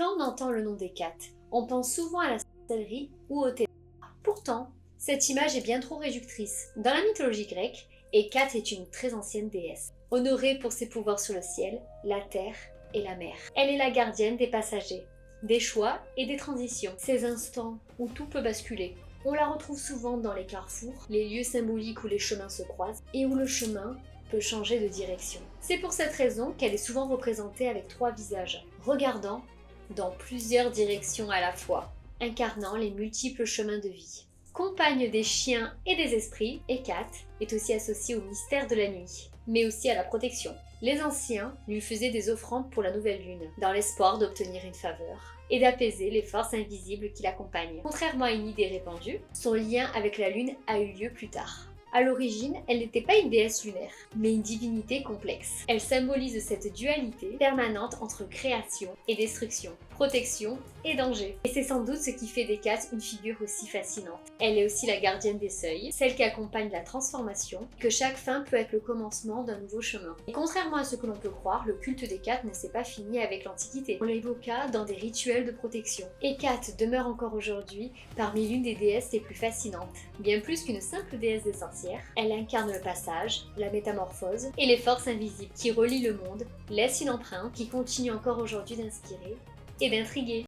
Quand on entend le nom d'Hécate, on pense souvent à la sorcellerie ou au ténèbres. Pourtant, cette image est bien trop réductrice. Dans la mythologie grecque, Hécate est une très ancienne déesse, honorée pour ses pouvoirs sur le ciel, la terre et la mer. Elle est la gardienne des passagers, des choix et des transitions, ces instants où tout peut basculer. On la retrouve souvent dans les carrefours, les lieux symboliques où les chemins se croisent et où le chemin peut changer de direction. C'est pour cette raison qu'elle est souvent représentée avec 3 visages, regardant dans plusieurs directions à la fois, incarnant les multiples chemins de vie. Compagne des chiens et des esprits, Hécate est aussi associée au mystère de la nuit, mais aussi à la protection. Les anciens lui faisaient des offrandes pour la nouvelle lune, dans l'espoir d'obtenir une faveur et d'apaiser les forces invisibles qui l'accompagnent. Contrairement à une idée répandue, son lien avec la lune a eu lieu plus tard. À l'origine, elle n'était pas une déesse lunaire, mais une divinité complexe. Elle symbolise cette dualité permanente entre création et destruction, protection et danger. Et c'est sans doute ce qui fait d'Hécate une figure aussi fascinante. Elle est aussi la gardienne des seuils, celle qui accompagne la transformation, que chaque fin peut être le commencement d'un nouveau chemin. Et contrairement à ce que l'on peut croire, le culte d'Hécate ne s'est pas fini avec l'Antiquité. On l'évoqua dans des rituels de protection. Hécate demeure encore aujourd'hui parmi l'une des déesses les plus fascinantes. Bien plus qu'une simple déesse des sorcières, elle incarne le passage, la métamorphose et les forces invisibles qui relient le monde, laisse une empreinte qui continue encore aujourd'hui d'inspirer et d'intriguer.